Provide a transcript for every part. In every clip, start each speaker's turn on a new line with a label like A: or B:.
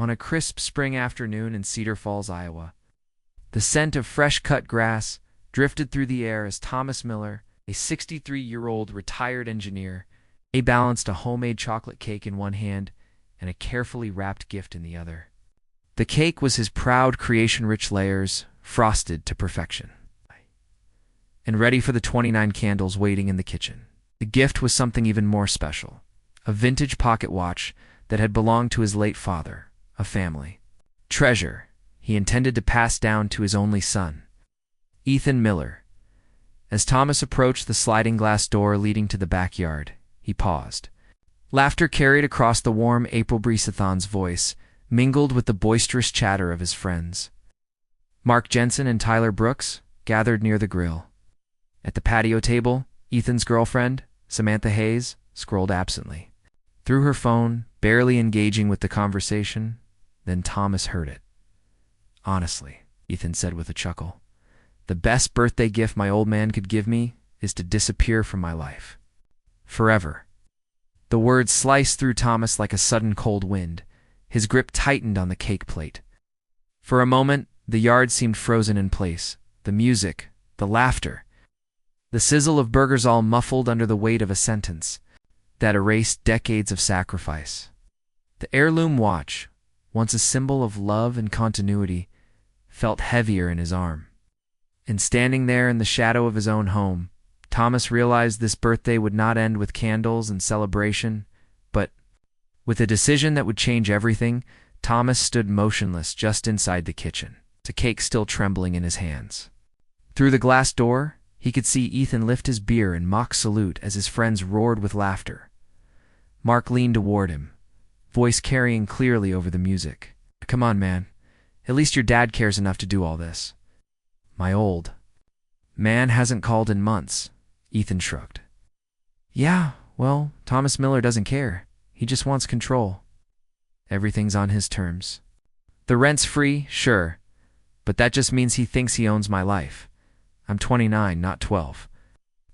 A: On a crisp spring afternoon in Cedar Falls, Iowa, the scent of fresh-cut grass drifted through the air as Thomas Miller, a 63-year-old retired engineer, balanced a homemade chocolate cake in one hand and a carefully wrapped gift in the other. The cake was his proud creation, rich layers, frosted to perfection, and ready for the 29 candles waiting in the kitchen. The gift was something even more special, a vintage pocket watch that had belonged to his late father, a family treasure he intended to pass down to his only son, Ethan Miller. As Thomas approached the sliding glass door leading to the backyard, he paused. Laughter carried across the warm April breeze-a-thon's voice, mingled with the boisterous chatter of his friends. Mark Jensen and Tyler Brooks gathered near the grill. At the patio table, Ethan's girlfriend, Samantha Hayes, scrolled absently through her phone, barely engaging with the conversation. Then Thomas heard it. "Honestly," Ethan said with a chuckle, "the best birthday gift my old man could give me is to disappear from my life. Forever." The words sliced through Thomas like a sudden cold wind. His grip tightened on the cake plate. For a moment, the yard seemed frozen in place. The music, the laughter, the sizzle of burgers all muffled under the weight of a sentence that erased decades of sacrifice. The heirloom watch, once a symbol of love and continuity, felt heavier in his arm. And standing there in the shadow of his own home, Thomas realized this birthday would not end with candles and celebration, but with a decision that would change everything. Thomas stood motionless just inside the kitchen, the cake still trembling in his hands. Through the glass door, he could see Ethan lift his beer in mock salute as his friends roared with laughter. Mark leaned toward him, voice carrying clearly over the music. "Come on, man. At least your dad cares enough to do all this." "My old man hasn't called in months," Ethan shrugged. "Yeah, well, Thomas Miller doesn't care. He just wants control. Everything's on his terms. The rent's free, sure, but that just means he thinks he owns my life. I'm 29, not 12.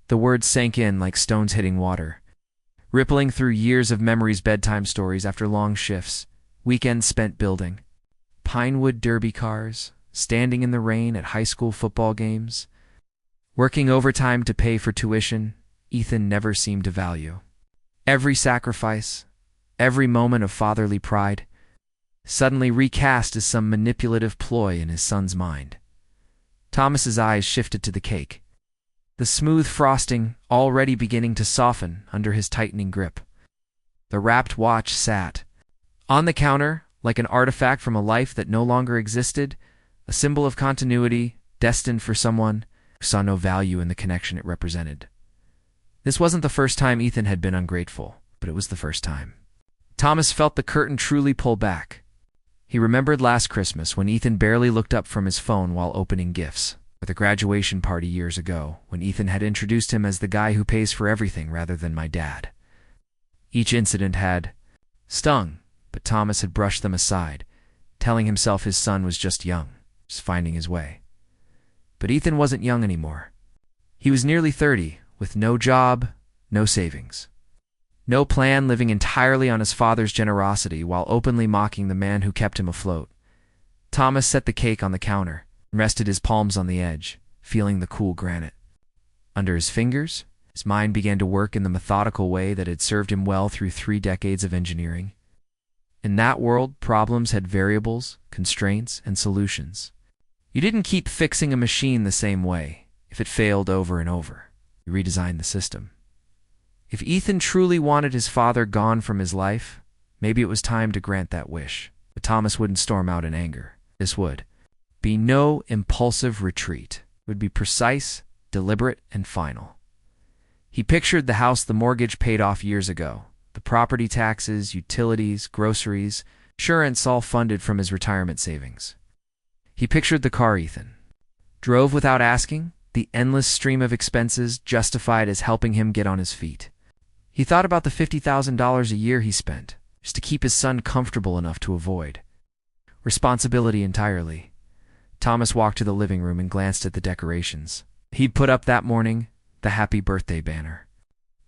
A: The words sank in like stones hitting water, rippling through years of memories, bedtime stories after long shifts, weekends spent building, Pinewood derby cars, standing in the rain at high school football games, working overtime to pay for tuition Ethan never seemed to value. Every sacrifice, every moment of fatherly pride, suddenly recast as some manipulative ploy in his son's mind. Thomas's eyes shifted to the cake, the smooth frosting already beginning to soften under his tightening grip. The wrapped watch sat on the counter like an artifact from a life that no longer existed, a symbol of continuity destined for someone who saw no value in the connection it represented. This wasn't the first time Ethan had been ungrateful, but it was the first time. Thomas felt the curtain truly pull back. He remembered last Christmas when Ethan barely looked up from his phone while opening gifts, or the graduation party years ago when Ethan had introduced him as the guy who pays for everything rather than my dad. Each incident had stung, but Thomas had brushed them aside, telling himself his son was just young, just finding his way. But Ethan wasn't young anymore. He was nearly 30, with no job, no savings, no plan, living entirely on his father's generosity while openly mocking the man who kept him afloat. Thomas set the cake on the counter and rested his palms on the edge, feeling the cool granite. Under his fingers, his mind began to work in the methodical way that had served him well through 3 decades of engineering. In that world, problems had variables, constraints, and solutions. You didn't keep fixing a machine the same way. If it failed over and over, you redesigned the system. If Ethan truly wanted his father gone from his life, maybe it was time to grant that wish. But Thomas wouldn't storm out in anger. This would be no impulsive retreat. It would be precise, deliberate, and final. He pictured the house the mortgage paid off years ago, the property taxes, utilities, groceries, insurance all funded from his retirement savings. He pictured the car Ethan drove without asking, the endless stream of expenses justified as helping him get on his feet. He thought about the $50,000 a year he spent, just to keep his son comfortable enough to avoid responsibility entirely. Thomas walked to the living room and glanced at the decorations he'd put up that morning, the happy birthday banner,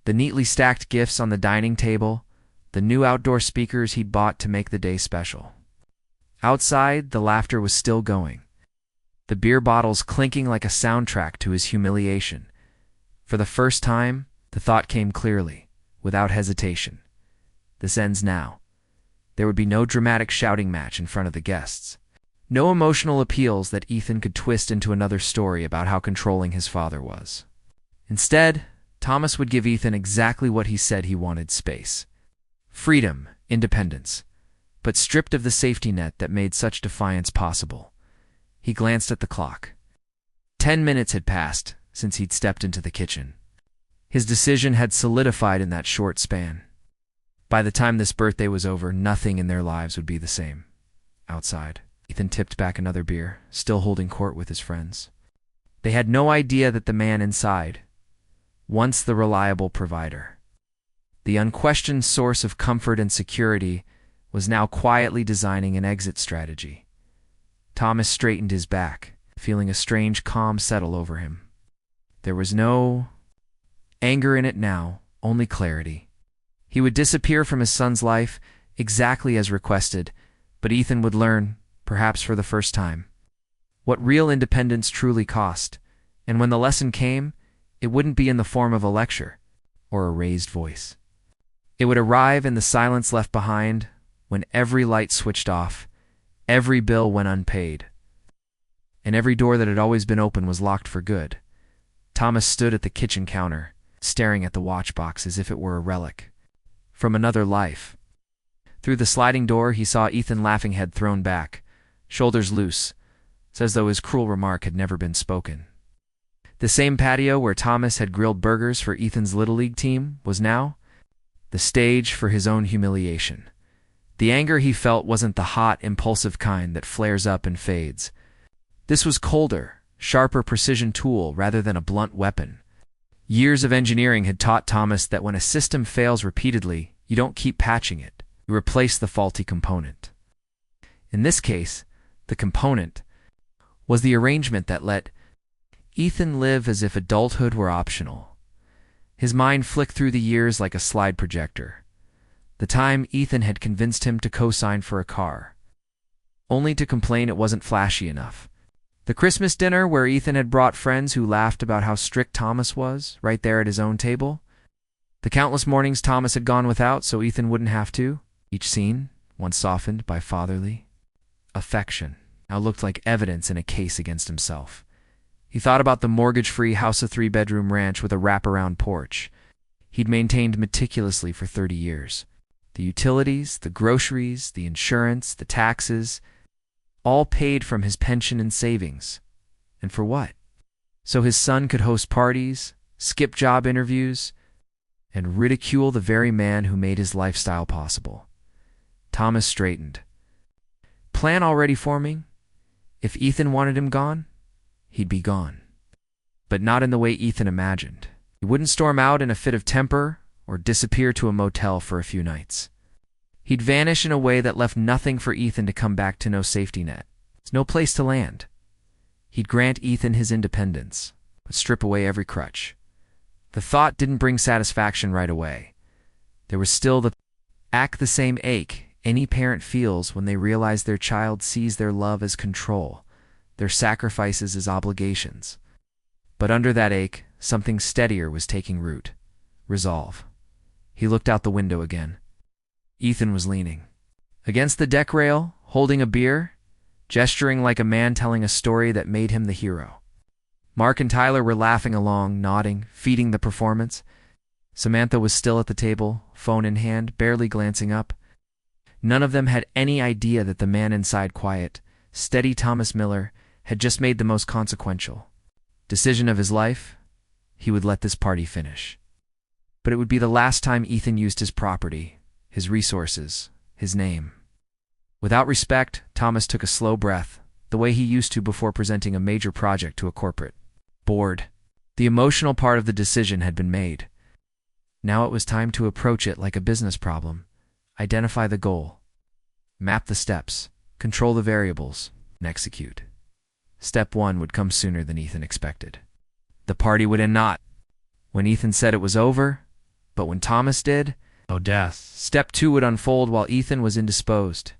A: the neatly stacked gifts on the dining table, the new outdoor speakers he'd bought to make the day special. Outside, the laughter was still going, the beer bottles clinking like a soundtrack to his humiliation. For the first time, the thought came clearly, without hesitation. This ends now. There would be no dramatic shouting match in front of the guests. No emotional appeals that Ethan could twist into another story about how controlling his father was. Instead, Thomas would give Ethan exactly what he said he wanted: space. Freedom, independence, but stripped of the safety net that made such defiance possible. He glanced at the clock. 10 minutes had passed since he'd stepped into the kitchen. His decision had solidified in that short span. By the time this birthday was over, nothing in their lives would be the same. Outside, Ethan tipped back another beer, still holding court with his friends. They had no idea that the man inside, once the reliable provider, the unquestioned source of comfort and security, was now quietly designing an exit strategy. Thomas straightened his back, feeling a strange calm settle over him. There was no anger in it now, only clarity. He would disappear from his son's life, exactly as requested, but Ethan would learn, perhaps for the first time, what real independence truly cost. And when the lesson came, it wouldn't be in the form of a lecture or a raised voice. It would arrive in the silence left behind when every light switched off, every bill went unpaid, and every door that had always been open was locked for good. Thomas stood at the kitchen counter, staring at the watch box as if it were a relic from another life. Through the sliding door, he saw Ethan, laughing, head thrown back, shoulders loose, as though his cruel remark had never been spoken. The same patio where Thomas had grilled burgers for Ethan's Little League team was now the stage for his own humiliation. The anger he felt wasn't the hot, impulsive kind that flares up and fades. This was colder, sharper precision tool rather than a blunt weapon. Years of engineering had taught Thomas that when a system fails repeatedly, you don't keep patching it. You replace the faulty component. In this case, the component was the arrangement that let Ethan live as if adulthood were optional. His mind flicked through the years like a slide projector. The time Ethan had convinced him to co-sign for a car, only to complain it wasn't flashy enough. The Christmas dinner where Ethan had brought friends who laughed about how strict Thomas was, right there at his own table. The countless mornings Thomas had gone without so Ethan wouldn't have to. Each scene, once softened by fatherly affection, now looked like evidence in a case against himself. He thought about the mortgage-free house, a 3-bedroom ranch with a wraparound porch he'd maintained meticulously for 30 years. The utilities, the groceries, the insurance, the taxes, all paid from his pension and savings. And for what? So his son could host parties, skip job interviews, and ridicule the very man who made his lifestyle possible. Thomas straightened. Plan already forming? If Ethan wanted him gone, he'd be gone. But not in the way Ethan imagined. He wouldn't storm out in a fit of temper or disappear to a motel for a few nights. He'd vanish in a way that left nothing for Ethan to come back to, no safety net, no place to land. He'd grant Ethan his independence, but strip away every crutch. The thought didn't bring satisfaction right away. There was still the same ache any parent feels when they realize their child sees their love as control, their sacrifices as obligations. But under that ache, something steadier was taking root. Resolve. He looked out the window again. Ethan was leaning against the deck rail, holding a beer, gesturing like a man telling a story that made him the hero. Mark and Tyler were laughing along, nodding, feeding the performance. Samantha was still at the table, phone in hand, barely glancing up. None of them had any idea that the man inside, quiet, steady Thomas Miller, had just made the most consequential decision of his life. He would let this party finish. But it would be the last time Ethan used his property, his resources, his name. Without respect, Thomas took a slow breath, the way he used to before presenting a major project to a corporate board. The emotional part of the decision had been made. Now it was time to approach it like a business problem. Identify the goal, map the steps, control the variables, and execute. Step 1 would come sooner than Ethan expected. The party would end not when Ethan said it was over, but when Thomas did, oh death. Step 2 would unfold while Ethan was indisposed.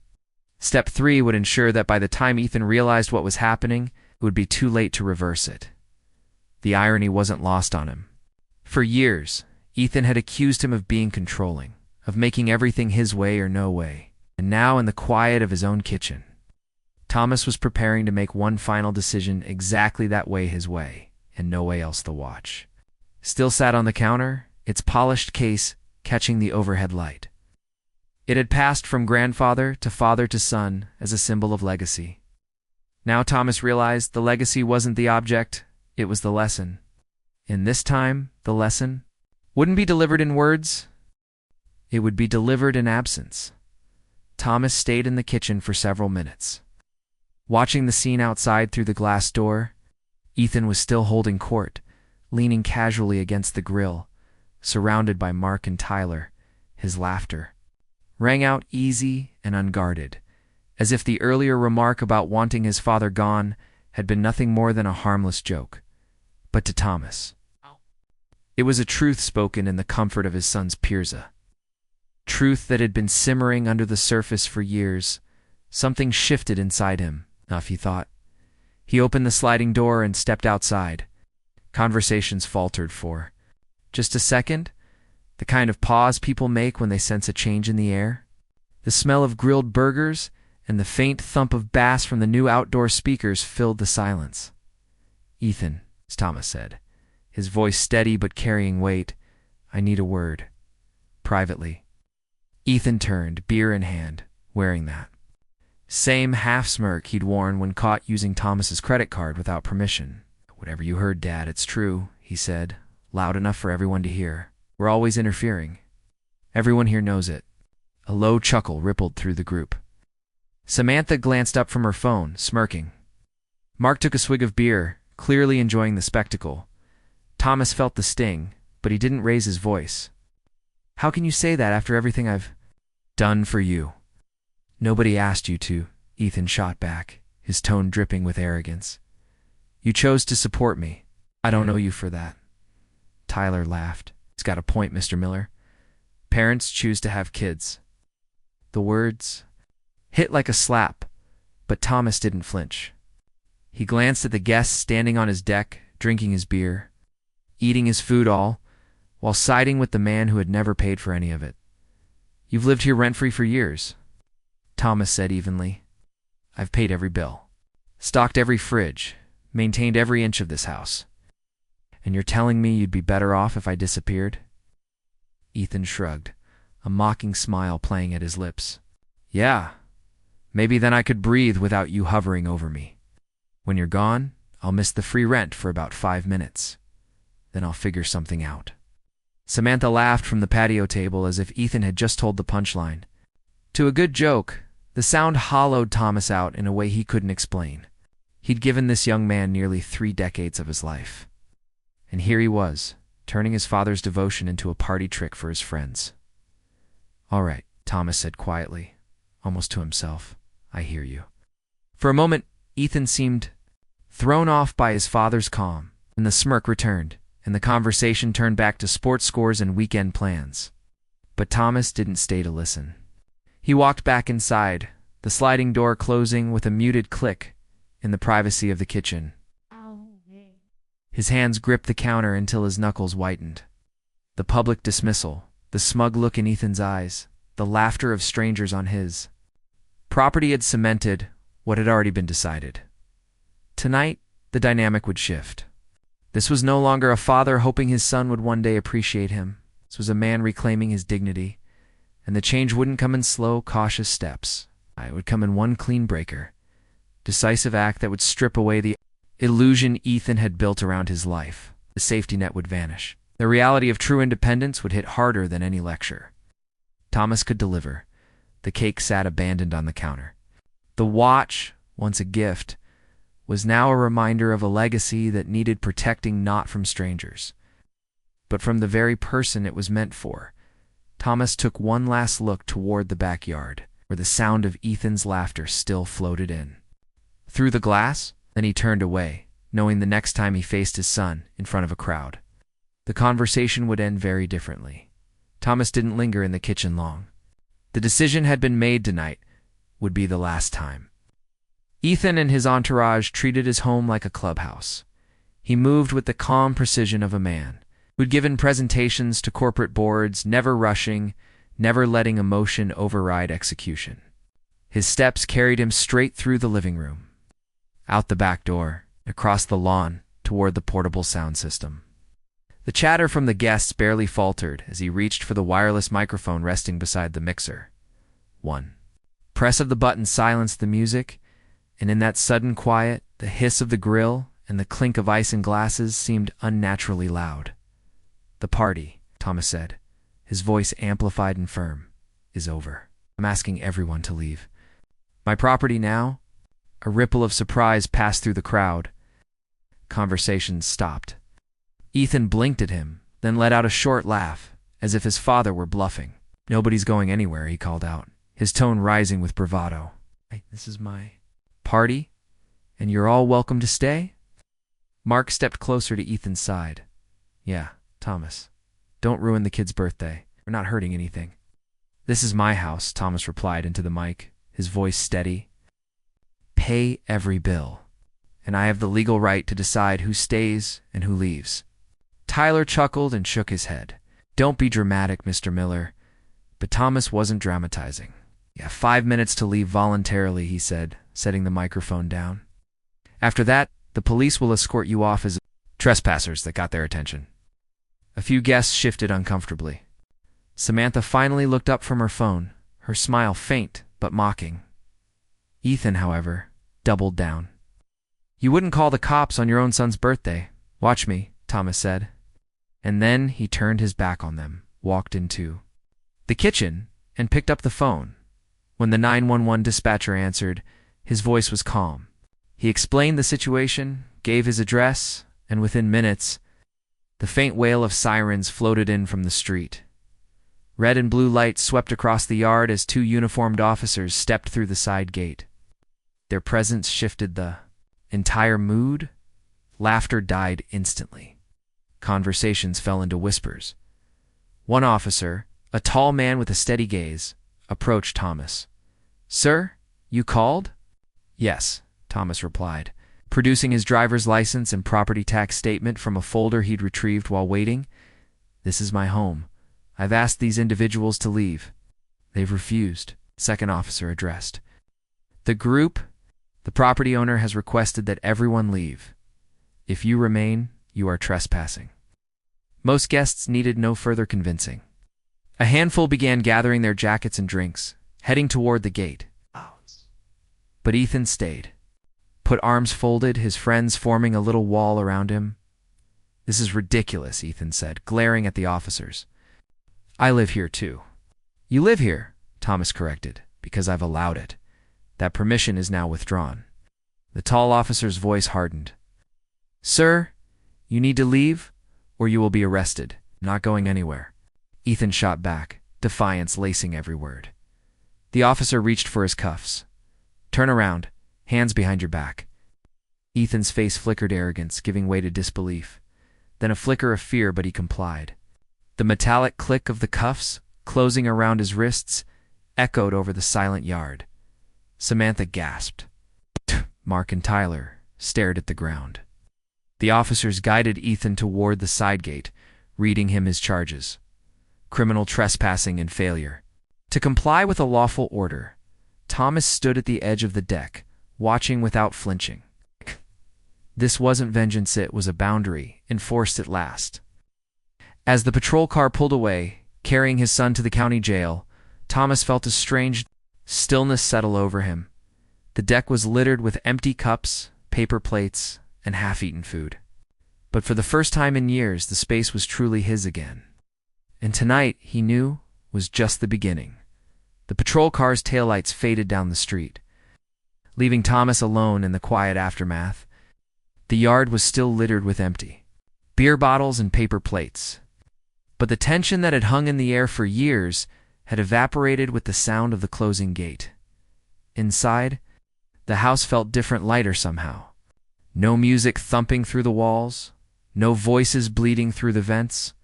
A: Step 3 would ensure that by the time Ethan realized what was happening, it would be too late to reverse it. The irony wasn't lost on him. For years, Ethan had accused him of being controlling, of making everything his way or no way. And now, in the quiet of his own kitchen, Thomas was preparing to make one final decision exactly that way, his way, and no way else. The watch still sat on the counter, its polished case catching the overhead light. It had passed from grandfather to son as a symbol of legacy. Now Thomas realized the legacy wasn't the object, it was the lesson. And this time, the lesson wouldn't be delivered in words, it would be delivered in absence. Thomas stayed in the kitchen for several minutes. Watching the scene outside through the glass door, Ethan was still holding court, leaning casually against the grill, surrounded by Mark and Tyler. His laughter rang out easy and unguarded, as if the earlier remark about wanting his father gone had been nothing more than a harmless joke. But to Thomas, it was a truth spoken in the comfort of his son's pirzà. Truth that had been simmering under the surface for years. Something shifted inside him, he thought. He opened the sliding door and stepped outside. Conversations faltered for just a second, the kind of pause people make when they sense a change in the air. The smell of grilled burgers and the faint thump of bass from the new outdoor speakers filled the silence. "Ethan," Thomas said, his voice steady but carrying weight, "I need a word. Privately." Ethan turned, beer in hand, wearing that same half-smirk he'd worn when caught using Thomas's credit card without permission. "Whatever you heard, Dad, it's true," he said, loud enough for everyone to hear. "We're always interfering. Everyone here knows it." A low chuckle rippled through the group. Samantha glanced up from her phone, smirking. Mark took a swig of beer, clearly enjoying the spectacle. Thomas felt the sting, but he didn't raise his voice. "How can you say that after everything I've done for you?" "Nobody asked you to," Ethan shot back, his tone dripping with arrogance. "You chose to support me. I don't know you for that." Tyler laughed. "He's got a point, Mr. Miller. Parents choose to have kids." The words hit like a slap, but Thomas didn't flinch. He glanced at the guests standing on his deck, drinking his beer, eating his food all, while siding with the man who had never paid for any of it. "You've lived here rent-free for years," Thomas said evenly. "I've paid every bill, stocked every fridge, maintained every inch of this house. And you're telling me you'd be better off if I disappeared?" Ethan shrugged, a mocking smile playing at his lips. "Yeah, maybe then I could breathe without you hovering over me. When you're gone, I'll miss the free rent for about 5 minutes. Then I'll figure something out." Samantha laughed from the patio table as if Ethan had just told the punchline. To a good joke, the sound hollowed Thomas out in a way he couldn't explain. He'd given this young man nearly 3 decades of his life. And here he was, turning his father's devotion into a party trick for his friends. "All right," Thomas said quietly, almost to himself. "I hear you." For a moment, Ethan seemed thrown off by his father's calm, and the smirk returned, and the conversation turned back to sports scores and weekend plans. But Thomas didn't stay to listen. He walked back inside, the sliding door closing with a muted click in the privacy of the kitchen. His hands gripped the counter until his knuckles whitened. The public dismissal, the smug look in Ethan's eyes, the laughter of strangers on his. Property had cemented what had already been decided. Tonight, the dynamic would shift. This was no longer a father hoping his son would one day appreciate him. This was a man reclaiming his dignity. And the change wouldn't come in slow, cautious steps. It would come in one clean breaker. Decisive act that would strip away the illusion Ethan had built around his life. The safety net would vanish. The reality of true independence would hit harder than any lecture. Thomas could deliver. The cake sat abandoned on the counter. The watch, once a gift, was now a reminder of a legacy that needed protecting not from strangers, but from the very person it was meant for. Thomas took one last look toward the backyard, where the sound of Ethan's laughter still floated in through the glass. Then he turned away, knowing the next time he faced his son in front of a crowd, the conversation would end very differently. Thomas didn't linger in the kitchen long. The decision had been made tonight, would be the last time. Ethan and his entourage treated his home like a clubhouse. He moved with the calm precision of a man who'd given presentations to corporate boards, never rushing, never letting emotion override execution. His steps carried him straight through the living room, out the back door, across the lawn, toward the portable sound system. The chatter from the guests barely faltered as he reached for the wireless microphone resting beside the mixer. One press of the button silenced the music, and in that sudden quiet, the hiss of the grill and the clink of ice in glasses seemed unnaturally loud. "The party," Thomas said, his voice amplified and firm, "is over. I'm asking everyone to leave." "My property now?" A ripple of surprise passed through the crowd. Conversation stopped. Ethan blinked at him, then let out a short laugh, as if his father were bluffing. "Nobody's going anywhere," he called out, his tone rising with bravado. "This is my party, and you're all welcome to stay?" Mark stepped closer to Ethan's side. "Yeah, Thomas. Don't ruin the kid's birthday. We're not hurting anything." "This is my house," Thomas replied into the mic, his voice steady. "Pay every bill, and I have the legal right to decide who stays and who leaves." Tyler chuckled and shook his head. "Don't be dramatic, Mr. Miller." But Thomas wasn't dramatizing. "You have 5 minutes to leave voluntarily," he said, setting the microphone down. "After that, the police will escort you off as trespassers that got their attention." A few guests shifted uncomfortably. Samantha finally looked up from her phone, her smile faint but mocking. Ethan, however, doubled down. "You wouldn't call the cops on your own son's birthday. Watch me," Thomas said. And then he turned his back on them, walked into the kitchen, and picked up the phone. When the 911 dispatcher answered, his voice was calm. He explained the situation, gave his address, and within minutes, the faint wail of sirens floated in from the street. Red and blue lights swept across the yard as 2 uniformed officers stepped through the side gate. Their presence shifted the entire mood. Laughter died instantly. Conversations fell into whispers. One officer, a tall man with a steady gaze, approached Thomas. "Sir, you called?" "Yes," Thomas replied, producing his driver's license and property tax statement from a folder he'd retrieved while waiting. "This is my home. I've asked these individuals to leave. They've refused," second officer addressed. "The property owner has requested that everyone leave. If you remain, you are trespassing." Most guests needed no further convincing. A handful began gathering their jackets and drinks, heading toward the gate. But Ethan stayed, put arms folded, his friends forming a little wall around him. "This is ridiculous," Ethan said, glaring at the officers. "I live here too." "You live here," Thomas corrected, "because I've allowed it. That permission is now withdrawn." The tall officer's voice hardened. "Sir, you need to leave, or you will be arrested. Not going anywhere." Ethan shot back, defiance lacing every word. The officer reached for his cuffs. "Turn around, hands behind your back." Ethan's face flickered arrogance, giving way to disbelief. Then a flicker of fear, but he complied. The metallic click of the cuffs, closing around his wrists, echoed over the silent yard. Samantha gasped. Mark and Tyler stared at the ground. The officers guided Ethan toward the side gate, reading him his charges. Criminal trespassing and failure. To comply with a lawful order, Thomas stood at the edge of the deck, watching without flinching. This wasn't vengeance, it was a boundary, enforced at last. As the patrol car pulled away, carrying his son to the county jail, Thomas felt a strange stillness settle over him. The deck was littered with empty cups, paper plates, and half-eaten food. But for the first time in years, the space was truly his again. And tonight, he knew, was just the beginning. The patrol car's taillights faded down the street, leaving Thomas alone in the quiet aftermath. The yard was still littered with empty beer bottles and paper plates. But the tension that had hung in the air for years had evaporated with the sound of the closing gate. Inside, the house felt different, lighter somehow. No music thumping through the walls, no voices bleeding through the vents,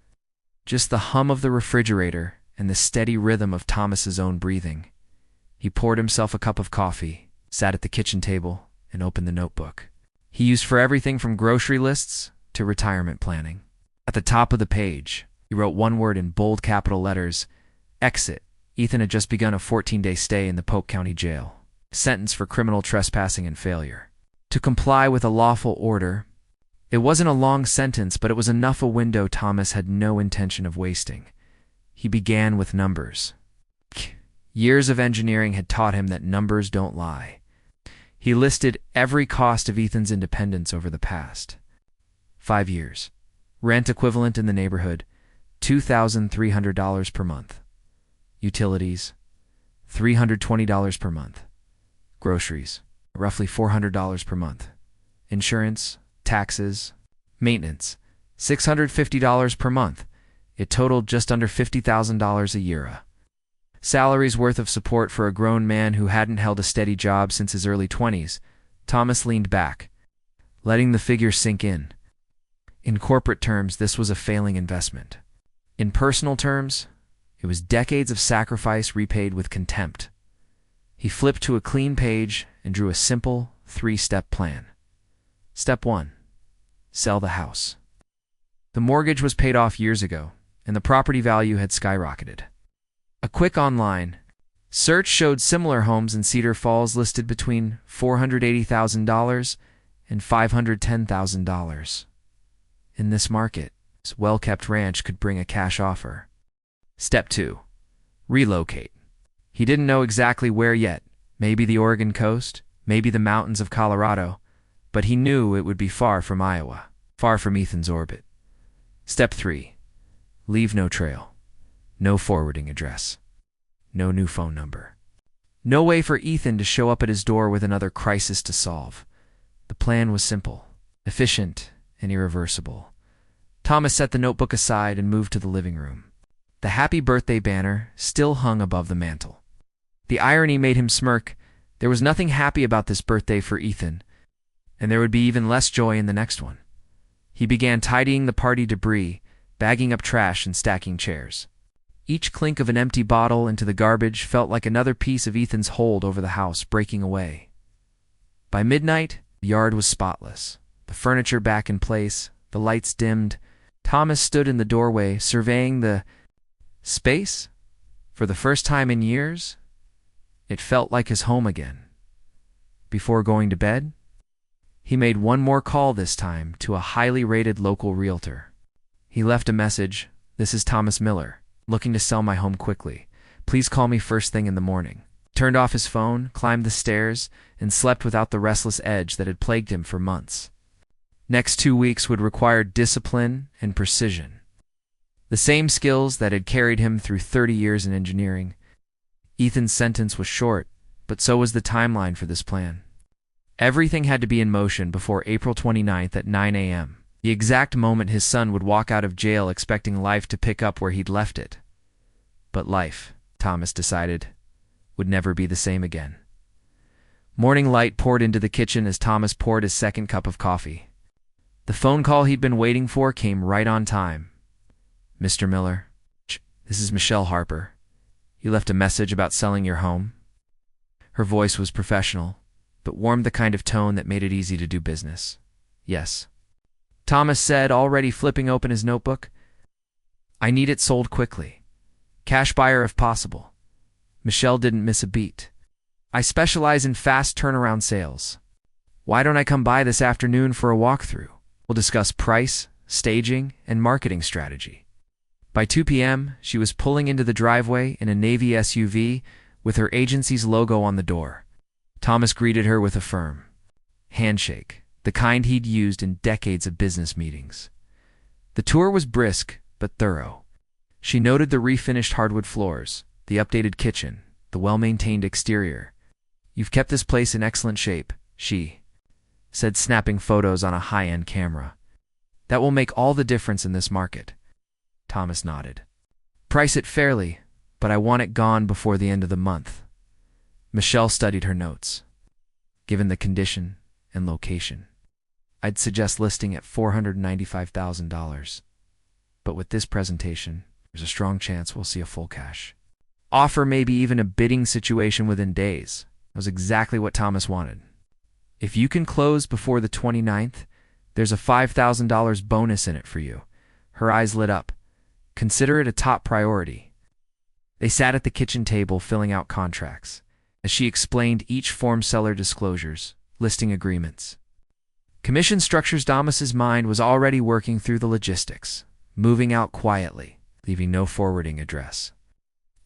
A: just the hum of the refrigerator and the steady rhythm of Thomas's own breathing. He poured himself a cup of coffee, sat at the kitchen table, and opened the notebook he used for everything from grocery lists to retirement planning. At the top of the page, he wrote one word in bold capital letters: exit. Ethan had just begun a 14-day stay in the Polk County Jail, sentence for criminal trespassing and failure to comply with a lawful order. It wasn't a long sentence, but it was enough a window Thomas had no intention of wasting. He began with numbers. Years of engineering had taught him that numbers don't lie. He listed every cost of Ethan's independence over the past 5 years. Rent equivalent in the neighborhood, $2,300 per month. Utilities, $320 per month. Groceries, roughly $400 per month. Insurance, taxes, maintenance, $650 per month. It totaled just under $50,000 a year. Salary's worth of support for a grown man who hadn't held a steady job since his early 20s. Thomas leaned back, letting the figure sink in. In corporate terms, this was a failing investment. In personal terms, it was decades of sacrifice repaid with contempt. He flipped to a clean page and drew a simple 3-step plan. Step 1. Sell the house. The mortgage was paid off years ago, and the property value had skyrocketed. A quick online search showed similar homes in Cedar Falls listed between $480,000 and $510,000. In this market, this well-kept ranch could bring a cash offer. Step 2. Relocate. He didn't know exactly where yet, maybe the Oregon coast, maybe the mountains of Colorado, but he knew it would be far from Iowa, far from Ethan's orbit. Step 3. Leave no trail. No forwarding address. No new phone number. No way for Ethan to show up at his door with another crisis to solve. The plan was simple, efficient, and irreversible. Thomas set the notebook aside and moved to the living room. The happy birthday banner still hung above the mantel. The irony made him smirk. There was nothing happy about this birthday for Ethan, and there would be even less joy in the next one. He began tidying the party debris, bagging up trash and stacking chairs. Each clink of an empty bottle into the garbage felt like another piece of Ethan's hold over the house breaking away. By midnight, the yard was spotless, the furniture back in place, the lights dimmed. Thomas stood in the doorway, surveying the space. For the first time in years, it felt like his home again. Before going to bed, he made one more call, this time to a highly rated local realtor. He left a message: "This is Thomas Miller, looking to sell my home quickly. Please call me first thing in the morning." Turned off his phone, climbed the stairs, and slept without the restless edge that had plagued him for months. Next 2 weeks would require discipline and precision. The same skills that had carried him through 30 years in engineering. Ethan's sentence was short, but so was the timeline for this plan. Everything had to be in motion before April 29th at 9 a.m., the exact moment his son would walk out of jail expecting life to pick up where he'd left it. But life, Thomas decided, would never be the same again. Morning light poured into the kitchen as Thomas poured his second cup of coffee. The phone call he'd been waiting for came right on time. "Mr. Miller, this is Michelle Harper. You left a message about selling your home." Her voice was professional, but warmed the kind of tone that made it easy to do business. "Yes," Thomas said, already flipping open his notebook. "I need it sold quickly. Cash buyer if possible." Michelle didn't miss a beat. "I specialize in fast turnaround sales. Why don't I come by this afternoon for a walkthrough? We'll discuss price, staging, and marketing strategy." By 2 p.m., she was pulling into the driveway in a navy SUV with her agency's logo on the door. Thomas greeted her with a firm handshake, the kind he'd used in decades of business meetings. The tour was brisk but thorough. She noted the refinished hardwood floors, the updated kitchen, the well-maintained exterior. "You've kept this place in excellent shape," she said, snapping photos on a high-end camera. "That will make all the difference in this market." Thomas nodded. "Price it fairly, but I want it gone before the end of the month." Michelle studied her notes. "Given the condition and location, I'd suggest listing at $495,000. But with this presentation, there's a strong chance we'll see a full cash." Offer maybe even a bidding situation within days. That was exactly what Thomas wanted. If you can close before the 29th, there's a $5,000 bonus in it for you. Her eyes lit up. Consider it a top priority. They sat at the kitchen table filling out contracts, as she explained each form seller disclosures, listing agreements. Commission structures. Thomas's mind was already working through the logistics, moving out quietly, leaving no forwarding address,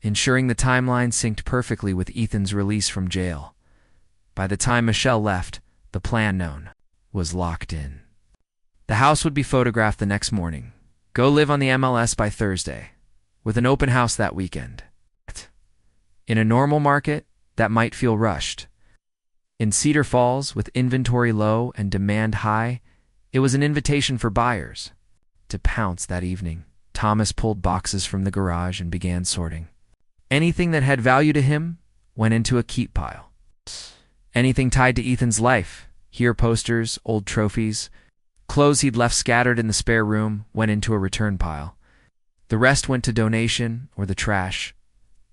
A: ensuring the timeline synced perfectly with Ethan's release from jail. By the time Michelle left, the plan known was locked in. The house would be photographed the next morning. Go live on the MLS by Thursday, with an open house that weekend. In a normal market, that might feel rushed. In Cedar Falls, with inventory low and demand high, it was an invitation for buyers to pounce that evening. Thomas pulled boxes from the garage and began sorting. Anything that had value to him went into a keep pile. Anything tied to Ethan's life, here posters, old trophies, clothes he'd left scattered in the spare room, went into a return pile. The rest went to donation or the trash.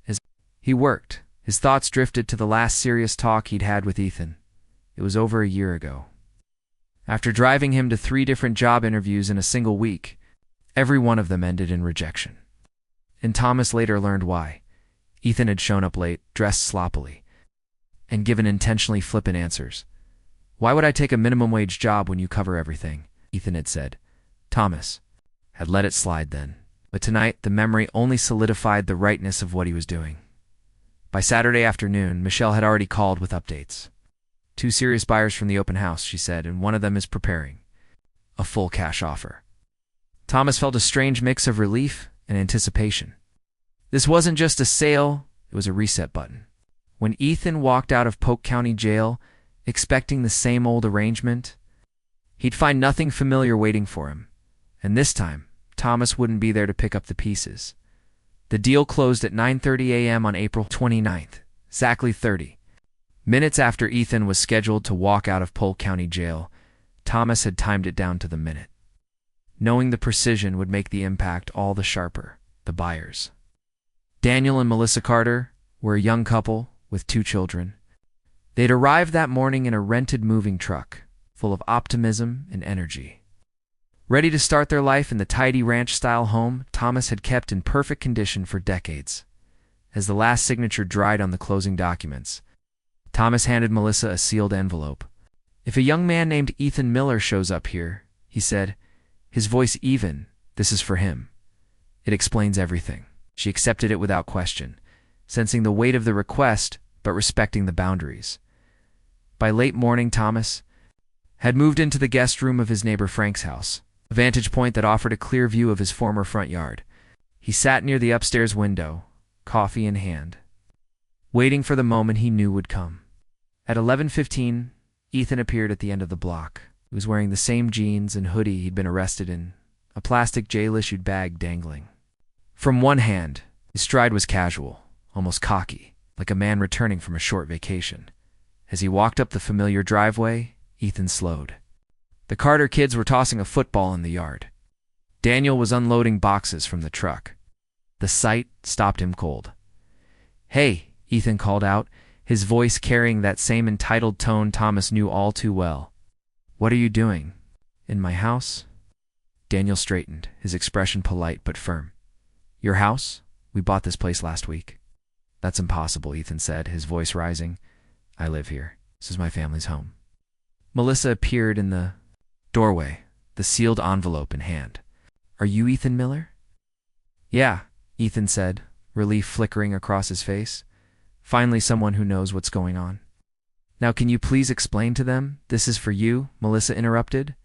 A: As he worked, his thoughts drifted to the last serious talk he'd had with Ethan. It was over a year ago. After driving him to 3 different job interviews in a single week, every one of them ended in rejection. And Thomas later learned why. Ethan had shown up late, dressed sloppily, and given intentionally flippant answers. "Why would I take a minimum wage job when you cover everything?" Ethan had said. Thomas had let it slide then, but tonight the memory only solidified the rightness of what he was doing. By Saturday afternoon, Michelle had already called with updates. 2 serious buyers from the open house, she said, and one of them is preparing a full cash offer. Thomas felt a strange mix of relief and anticipation. This wasn't just a sale, it was a reset button. When Ethan walked out of Polk County Jail, expecting the same old arrangement, he'd find nothing familiar waiting for him. And this time, Thomas wouldn't be there to pick up the pieces. The deal closed at 9:30 a.m. on April 29th, exactly 30 minutes after Ethan was scheduled to walk out of Polk County Jail. Thomas had timed it down to the minute. Knowing the precision would make the impact all the sharper. The buyers, Daniel and Melissa Carter, were a young couple with 2 children. They'd arrived that morning in a rented moving truck, full of optimism and energy. Ready to start their life in the tidy ranch-style home Thomas had kept in perfect condition for decades. As the last signature dried on the closing documents, Thomas handed Melissa a sealed envelope. "If a young man named Ethan Miller shows up here," he said, his voice even, "this is for him. It explains everything." She accepted it without question, sensing the weight of the request but respecting the boundaries. By late morning, Thomas had moved into the guest room of his neighbor Frank's house, a vantage point that offered a clear view of his former front yard. He sat near the upstairs window, coffee in hand, waiting for the moment he knew would come. At 11:15, Ethan appeared at the end of the block. He was wearing the same jeans and hoodie he'd been arrested in, a plastic jail-issued bag dangling. From one hand, his stride was casual, almost cocky, like a man returning from a short vacation. As he walked up the familiar driveway, Ethan slowed. The Carter kids were tossing a football in the yard. Daniel was unloading boxes from the truck. The sight stopped him cold. "Hey," Ethan called out, his voice carrying that same entitled tone Thomas knew all too well. "What are you doing? In my house?" Daniel straightened, his expression polite but firm. "Your house? We bought this place last week." "That's impossible," Ethan said, his voice rising. "I live here. This is my family's home." Melissa appeared in the doorway, the sealed envelope in hand. "Are you Ethan Miller?" "Yeah," Ethan said, relief flickering across his face. "Finally someone who knows what's going on." "Now can you please explain to them this is for you?" Melissa interrupted.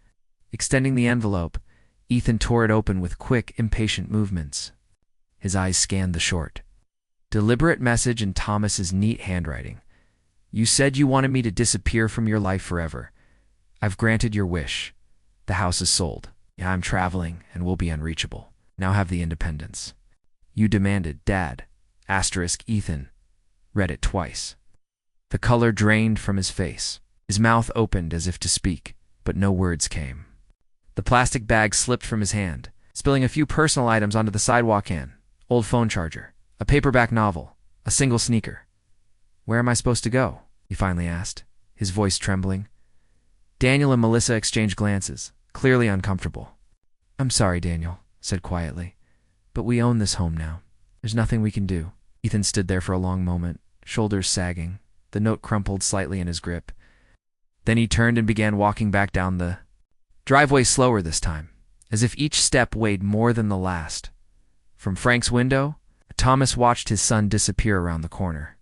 A: Extending the envelope, Ethan tore it open with quick, impatient movements. His eyes scanned the short, deliberate message in Thomas's neat handwriting. "You said you wanted me to disappear from your life forever. I've granted your wish. The house is sold. I'm traveling and will be unreachable. Now have the independence. You demanded, Dad. Asterisk Ethan read it twice. The color drained from his face. His mouth opened as if to speak, but no words came. The plastic bag slipped from his hand, spilling a few personal items onto the sidewalk. Old phone charger, A paperback novel. A single sneaker. Where am I supposed to go? He finally asked, his voice trembling. Daniel and Melissa exchanged glances, clearly uncomfortable. I'm sorry, Daniel, said quietly, but we own this home now. There's nothing we can do. Ethan stood there for a long moment, shoulders sagging, the note crumpled slightly in his grip. Then he turned and began walking back down the driveway, slower this time, as if each step weighed more than the last. From Frank's window, Thomas watched his son disappear around the corner.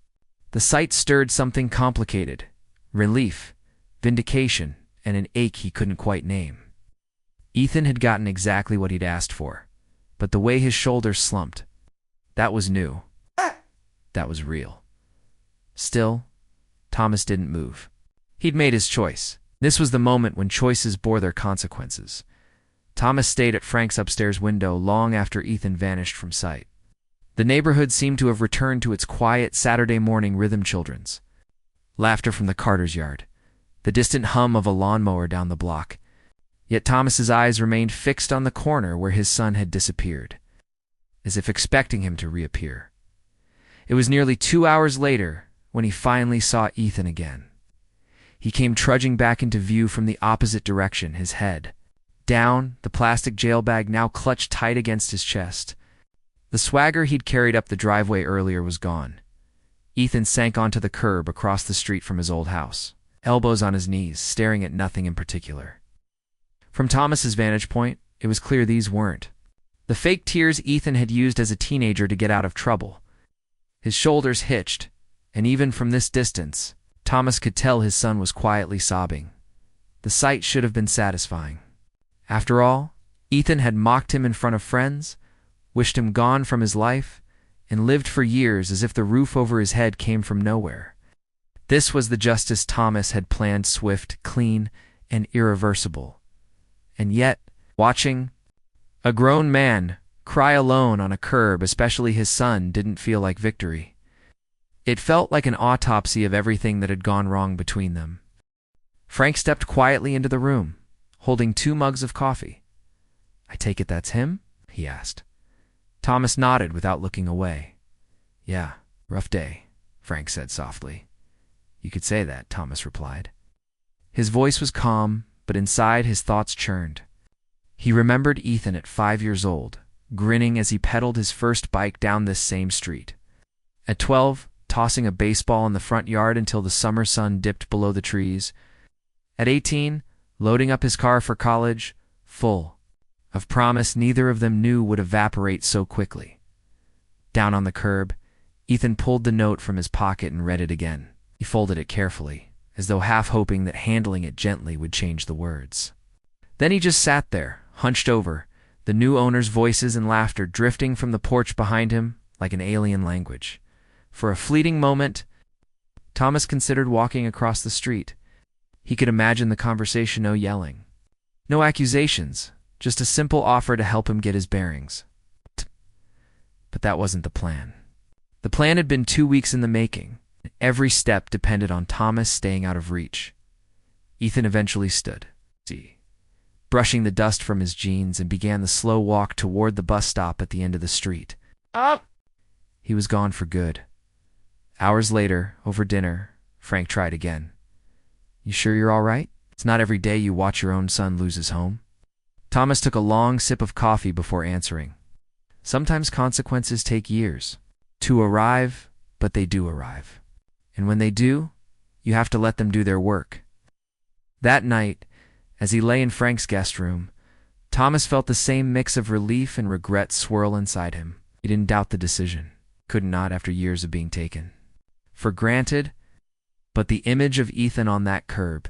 A: The sight stirred something complicated: relief, vindication, and an ache he couldn't quite name. Ethan had gotten exactly what he'd asked for, but the way his shoulders slumped, that was new. That was real. Still, Thomas didn't move. He'd made his choice. This was the moment when choices bore their consequences. Thomas stayed at Frank's upstairs window long after Ethan vanished from sight. The neighborhood seemed to have returned to its quiet Saturday morning rhythm. Children's laughter from the Carter's yard, the distant hum of a lawnmower down the block. Yet Thomas's eyes remained fixed on the corner where his son had disappeared, as if expecting him to reappear. It was nearly 2 hours later when he finally saw Ethan again. He came trudging back into view from the opposite direction, his head down, the plastic jail bag now clutched tight against his chest. The swagger he'd carried up the driveway earlier was gone. Ethan sank onto the curb across the street from his old house, elbows on his knees, staring at nothing in particular. From Thomas's vantage point, it was clear these weren't the fake tears Ethan had used as a teenager to get out of trouble. His shoulders hitched, and even from this distance, Thomas could tell his son was quietly sobbing. The sight should have been satisfying. After all, Ethan had mocked him in front of friends, wished him gone from his life, and lived for years as if the roof over his head came from nowhere. This was the justice Thomas had planned: swift, clean, and irreversible. And yet, watching a grown man cry alone on a curb, especially his son, didn't feel like victory. It felt like an autopsy of everything that had gone wrong between them. Frank stepped quietly into the room, holding 2 mugs of coffee. I take it that's him? He asked. Thomas nodded without looking away. Yeah, rough day, Frank said softly. You could say that, Thomas replied. His voice was calm, but inside his thoughts churned. He remembered Ethan at 5 years old, grinning as he pedaled his first bike down this same street. At 12, tossing a baseball in the front yard until the summer sun dipped below the trees. At 18, loading up his car for college, full of promise neither of them knew would evaporate so quickly. Down on the curb, Ethan pulled the note from his pocket and read it again. He folded it carefully, as though half hoping that handling it gently would change the words. Then he just sat there, hunched over, the new owner's voices and laughter drifting from the porch behind him like an alien language. For a fleeting moment, Thomas considered walking across the street. He could imagine the conversation: no yelling, no accusations, just a simple offer to help him get his bearings. But that wasn't the plan. The plan had been 2 weeks in the making. Every step depended on Thomas staying out of reach. Ethan eventually stood, brushing the dust from his jeans, and began the slow walk toward the bus stop at the end of the street. Up! He was gone for good. Hours later, over dinner, Frank tried again. You sure you're all right? It's not every day you watch your own son lose his home. Thomas took a long sip of coffee before answering. Sometimes consequences take years to arrive, but they do arrive. And when they do, you have to let them do their work. That night, as he lay in Frank's guest room, Thomas felt the same mix of relief and regret swirl inside him. He didn't doubt the decision. Could not after years of being taken for granted, but the image of Ethan on that curb,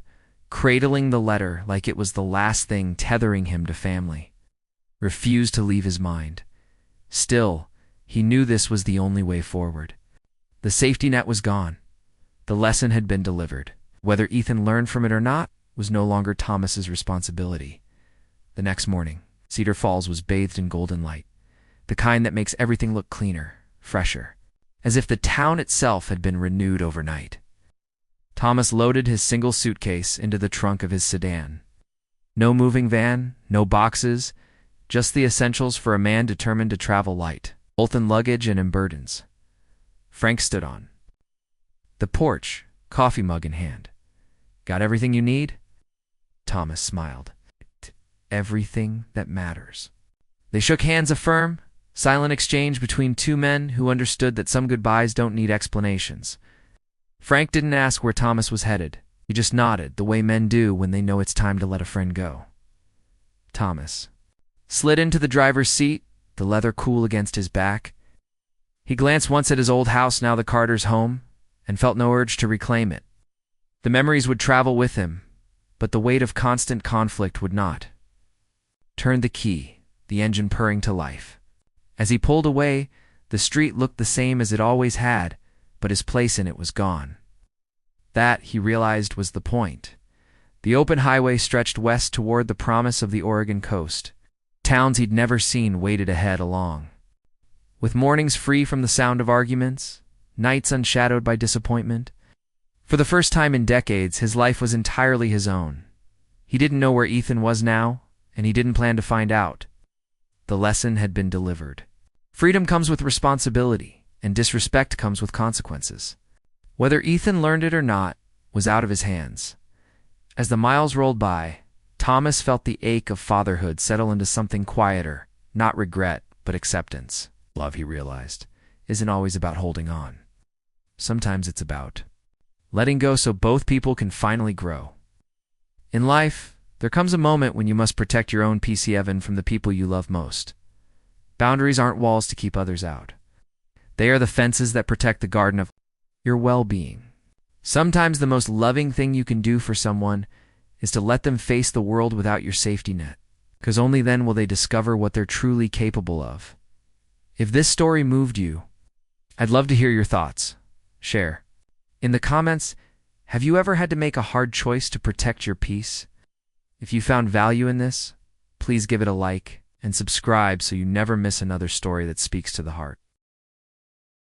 A: cradling the letter like it was the last thing tethering him to family, refused to leave his mind. Still, he knew this was the only way forward. The safety net was gone. The lesson had been delivered. Whether Ethan learned from it or not was no longer Thomas's responsibility. The next morning, Cedar Falls was bathed in golden light, the kind that makes everything look cleaner, fresher, as if the town itself had been renewed overnight. Thomas loaded his single suitcase into the trunk of his sedan. No moving van, no boxes, just the essentials for a man determined to travel light. both in luggage and in burdens. Frank stood on the porch, coffee mug in hand. Got everything you need? Thomas smiled. Everything that matters. They shook hands, a firm, silent exchange between two men who understood that some goodbyes don't need explanations. Frank didn't ask where Thomas was headed. He just nodded, the way men do when they know it's time to let a friend go. Thomas slid into the driver's seat, the leather cool against his back. He glanced once at his old house, now the Carters' home, and felt no urge to reclaim it. The memories would travel with him, but the weight of constant conflict would not. Turned the key, the engine purring to life. As he pulled away, the street looked the same as it always had, but his place in it was gone. That, he realized, was the point. The open highway stretched west toward the promise of the Oregon coast. Towns he'd never seen waited ahead along. With mornings free from the sound of arguments, nights unshadowed by disappointment. For the first time in decades, his life was entirely his own. He didn't know where Ethan was now, and he didn't plan to find out. The lesson had been delivered. Freedom comes with responsibility, and disrespect comes with consequences. Whether Ethan learned it or not was out of his hands. As the miles rolled by, Thomas felt the ache of fatherhood settle into something quieter, not regret, but acceptance. Love, he realized, isn't always about holding on. Sometimes it's about letting go so both people can finally grow. In life, there comes a moment when you must protect your own peace, even from the people you love most. Boundaries aren't walls to keep others out. They are the fences that protect the garden of your well-being. Sometimes the most loving thing you can do for someone is to let them face the world without your safety net, because only then will they discover what they're truly capable of. If this story moved you, I'd love to hear your thoughts. Share. In the comments, have you ever had to make a hard choice to protect your peace? If you found value in this, please give it a like and subscribe so you never miss another story that speaks to the heart.